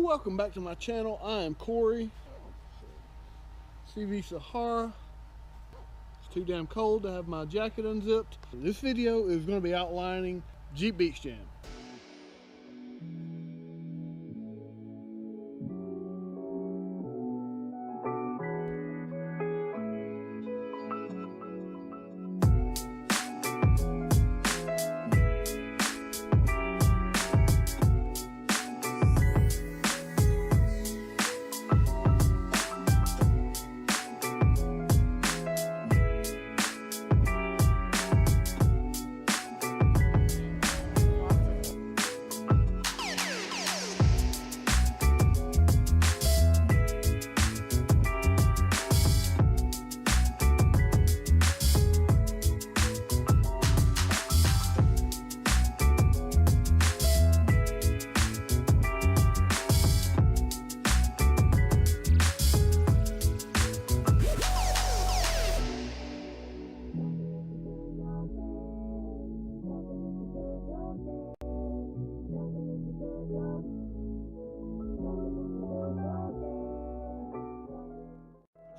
welcome back to my channel. I am Corey, CV Sahara. It's too damn cold to have my jacket unzipped. This video is going to be outlining Jeep Beach Jam.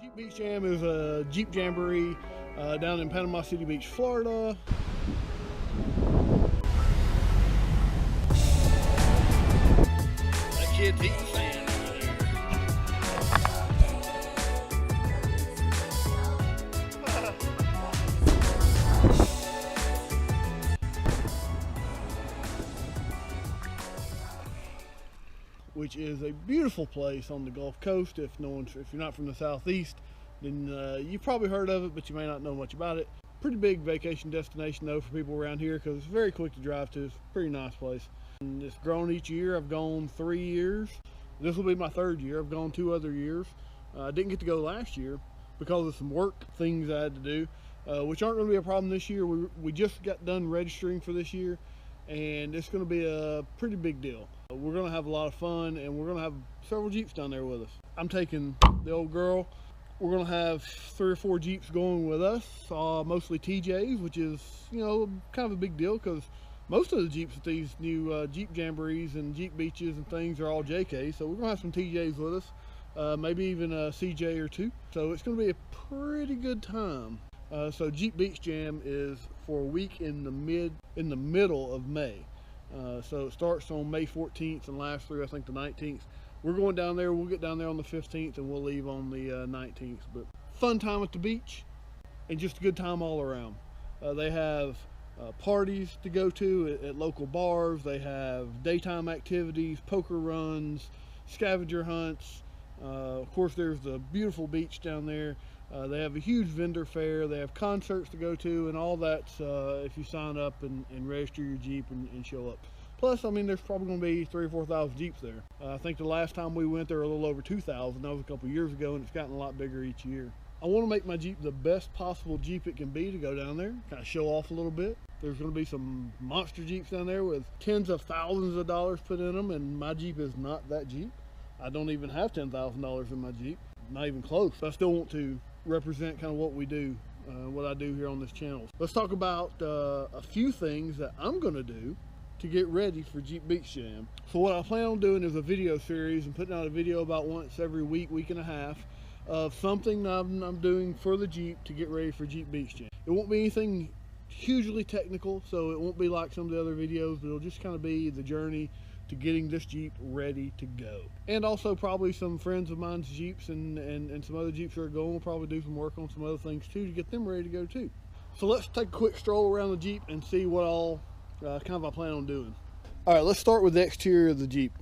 Jeep Beach Jam is a Jeep Jamboree down in Panama City Beach, Florida. That kid's eating sand over there. Which is a beautiful place on the Gulf Coast. If you're not from the Southeast, then you've probably heard of it, but you may not know much about it. Pretty big vacation destination though for people around here because it's very quick to drive to. It's a pretty nice place. And it's grown each year. I've gone 3 years. This will be my 3rd year. I've gone 2 other years. I didn't get to go last year because of some work things I had to do, which aren't going to be a problem this year. We just got done registering for this year, and it's going to be a pretty big deal. We're going to have a lot of fun, and we're going to have several Jeeps down there with us. I'm taking the old girl. We're going to have 3 or 4 Jeeps going with us, mostly TJs, which is, you know, kind of a big deal because most of the Jeeps at these new Jeep Jamborees and Jeep Beaches and things are all JKs. So we're going to have some TJs with us, maybe even a CJ or 2. So it's going to be a pretty good time. So Jeep Beach Jam is for a week in the middle of May. So it starts on May 14th and lasts through I think the 19th. We're going down there. We'll get down there on the 15th and we'll leave on the 19th. But fun time at the beach and just a good time all around. They have parties to go to at local bars. They have daytime activities, poker runs, scavenger hunts. Of course, there's the beautiful beach down there. They have a huge vendor fair. They have concerts to go to, and all that's if you sign up and register your Jeep and show up. Plus, I mean, there's probably going to be 3,000 or 4,000 Jeeps there. I think the last time we went there, a little over 2,000. That was a couple years ago, and it's gotten a lot bigger each year. I want to make my Jeep the best possible Jeep it can be to go down there, kind of show off a little bit. There's going to be some monster Jeeps down there with tens of thousands of dollars put in them, and my Jeep is not that Jeep. I don't even have $10,000 in my Jeep, not even close. But I still want to represent kind of what we do, what I do here on this channel. Let's talk about a few things that I'm going to do to get ready for Jeep Beach Jam. So what I plan on doing is a video series and putting out a video about once every week and a half of something I'm doing for the Jeep to get ready for Jeep Beach Jam. It won't be anything hugely technical, so it won't be like some of the other videos, but it'll just kind of be the journey to getting this Jeep ready to go. And also probably some friends of mine's Jeeps and some other Jeeps that are going. We'll probably do some work on some other things too to get them ready to go too. So let's take a quick stroll around the Jeep and see what all kind of I plan on doing. All right, let's start with the exterior of the Jeep.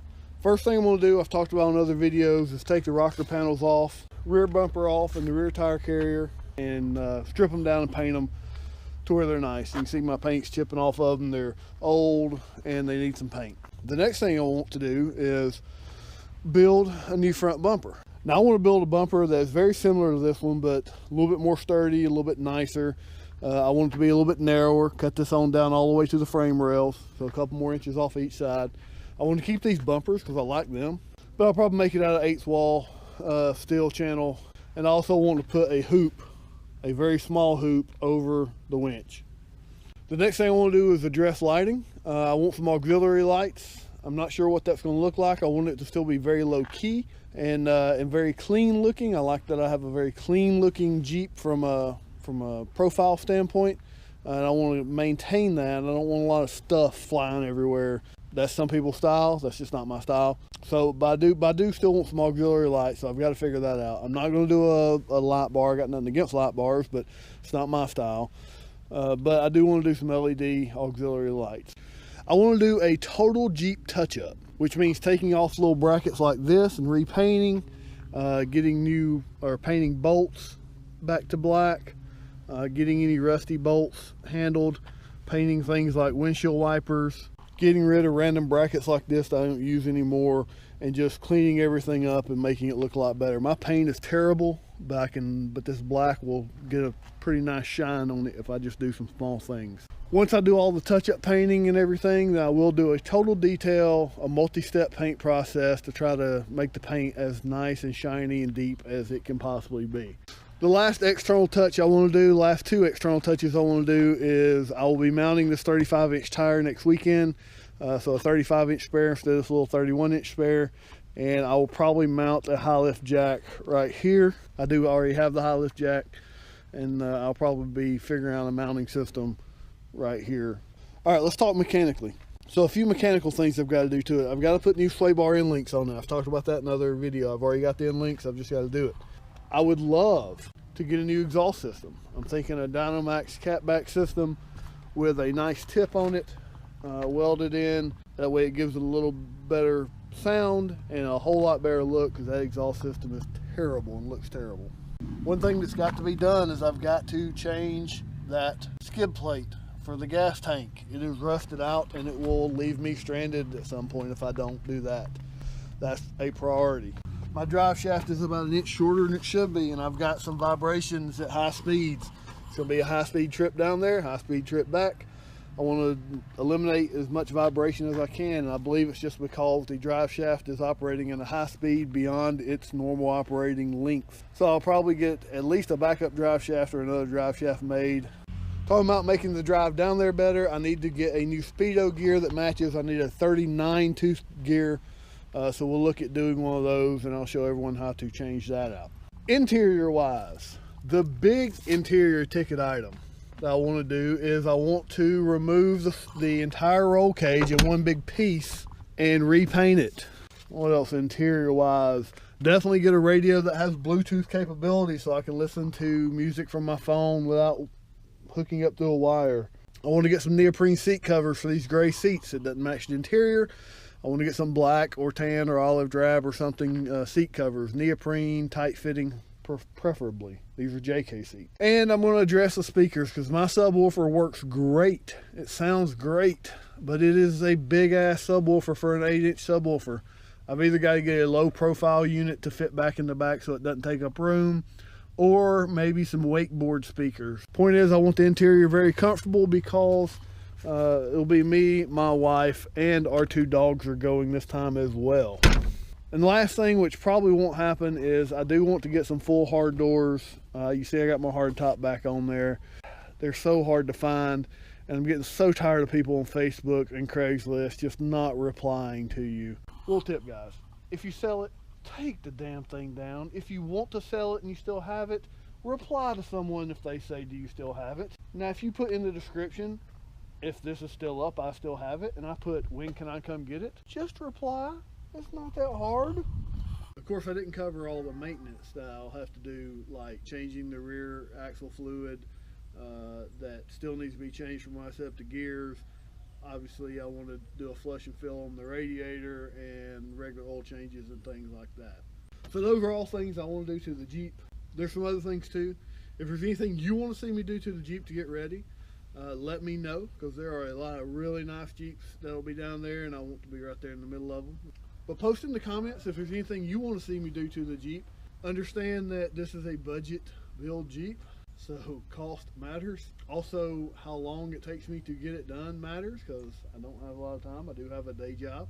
First thing I'm going to do, I've talked about in other videos, is take the rocker panels off, rear bumper off, and the rear tire carrier, and strip them down and paint them to where they're nice. You can see my paint's chipping off of them. They're old and they need some paint. The next thing I want to do is build a new front bumper. Now I want to build a bumper that's very similar to this one, but a little bit more sturdy, a little bit nicer. I want it to be a little bit narrower. Cut this on down all the way to the frame rails, so a couple more inches off each side. I want to keep these bumpers because I like them, but I'll probably make it out of 1/8 wall steel channel. And I also want to put a hoop, a very small hoop, over the winch. The next thing I want to do is address lighting. I want some auxiliary lights. I'm not sure what that's going to look like. I want it to still be very low key and very clean looking. I like that I have a very clean looking Jeep from a profile standpoint, and I want to maintain that. I don't want a lot of stuff flying everywhere. That's some people's style. That's just not my style. So, but I do still want some auxiliary lights, so I've got to figure that out. I'm not going to do a light bar. I got nothing against light bars, but it's not my style. But I do want to do some LED auxiliary lights. I want to do a total Jeep touch-up, which means taking off little brackets like this and repainting, getting new or painting bolts back to black, getting any rusty bolts handled, painting things like windshield wipers, getting rid of random brackets like this that I don't use anymore, and just cleaning everything up and making it look a lot better. My paint is terrible, but this black will get a pretty nice shine on it if I just do some small things. Once I do all the touch-up painting and everything, then I will do a total detail, a multi-step paint process to try to make the paint as nice and shiny and deep as it can possibly be. The last external touch I want to do, last two external touches I want to do, is I will be mounting this 35-inch tire next weekend. So a 35-inch spare instead of this little 31-inch spare. And I will probably mount a high lift jack right here. I do already have the high lift jack, and I'll probably be figuring out a mounting system right here. All right, let's talk mechanically. So a few mechanical things I've got to do to it. I've got to put new sway bar end links on it. I've talked about that in another video. I've already got the end links. I've just got to do it. I would love to get a new exhaust system. I'm thinking a Dynamax catback system with a nice tip on it, welded in. That way it gives it a little better sound and a whole lot better look, because that exhaust system is terrible and looks terrible. One thing that's got to be done is I've got to change that skid plate for the gas tank. It is rusted out and it will leave me stranded at some point if I don't do that. That's a priority. My drive shaft is about an inch shorter than it should be, and I've got some vibrations at high speeds. It's going to be a high-speed trip down there, high-speed trip back. I want to eliminate as much vibration as I can, and I believe it's just because the drive shaft is operating in a high speed beyond its normal operating length. So I'll probably get at least a backup drive shaft or another drive shaft made. Talking about making the drive down there better, I need to get a new Speedo gear that matches. I need a 39 tooth gear. So we'll look at doing one of those, and I'll show everyone how to change that out. Interior wise, the big interior ticket item that I want to do is I want to remove the entire roll cage in one big piece and repaint it. What else interior wise? Definitely get a radio that has Bluetooth capability so I can listen to music from my phone without hooking up to a wire. I want to get some neoprene seat covers for these gray seats. It doesn't match the interior. I want to get some black or tan or olive drab or something seat covers, neoprene, tight fitting, preferably. These are JK seats. And I'm going to address the speakers, because my subwoofer works great. It sounds great, but it is a big ass subwoofer for an 8-inch subwoofer. I've either got to get a low profile unit to fit back in the back so it doesn't take up room, or maybe some wakeboard speakers. Point is, I want the interior very comfortable, because it'll be me, my wife, and our 2 dogs are going this time as well. And the last thing, which probably won't happen, is I do want to get some full hard doors. You see I got my hard top back on there. They're so hard to find, and I'm getting so tired of people on Facebook and Craigslist just not replying to you. Little tip, guys. If you sell it, take the damn thing down. If you want to sell it and you still have it, reply to someone if they say, do you still have it? Now, if you put in the description, if this is still up, I still have it, and I put, when can I come get it? Just reply. It's not that hard. Of course, I didn't cover all the maintenance that I'll have to do, like changing the rear axle fluid that still needs to be changed from when I set up the gears. Obviously, I want to do a flush and fill on the radiator and regular oil changes and things like that. So those are all things I want to do to the Jeep. There's some other things too. If there's anything you want to see me do to the Jeep to get ready, let me know, because there are a lot of really nice Jeeps that'll be down there, and I want to be right there in the middle of them. But post in the comments if there's anything you want to see me do to the Jeep. Understand that this is a budget build Jeep, so cost matters. Also, how long it takes me to get it done matters, because I don't have a lot of time. I do have a day job.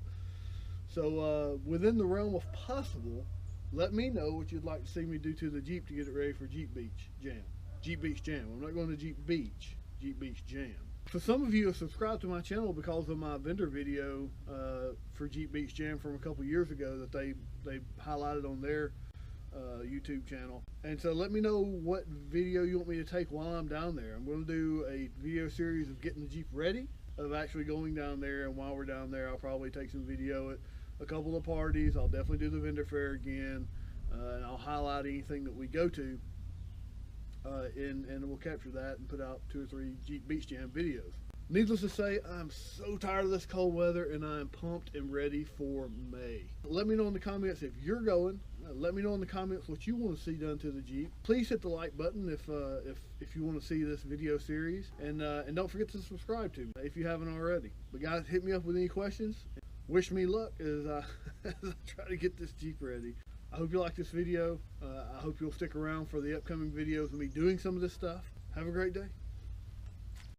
So within the realm of possible, let me know what you'd like to see me do to the Jeep to get it ready for Jeep Beach Jam. Jeep Beach Jam. I'm not going to Jeep Beach. Jeep Beach Jam. So some of you have subscribed to my channel because of my vendor video for Jeep Beach Jam from a couple years ago that they highlighted on their YouTube channel. And so let me know what video you want me to take while I'm down there. I'm going to do a video series of getting the Jeep ready, of actually going down there, and while we're down there I'll probably take some video at a couple of parties. I'll definitely do the vendor fair again, and I'll highlight anything that we go to, and we'll capture that and put out 2 or 3 Jeep Beach Jam videos. Needless to say, I'm so tired of this cold weather, and I'm pumped and ready for May. Let me know in the comments if you're going. Let me know in the comments what you want to see done to the Jeep. Please hit the like button if you want to see this video series, and don't forget to subscribe to me if you haven't already. But guys, hit me up with any questions. Wish me luck as I try to get this Jeep ready. I hope you like this video. I hope you'll stick around for the upcoming videos of me doing some of this stuff. Have a great day.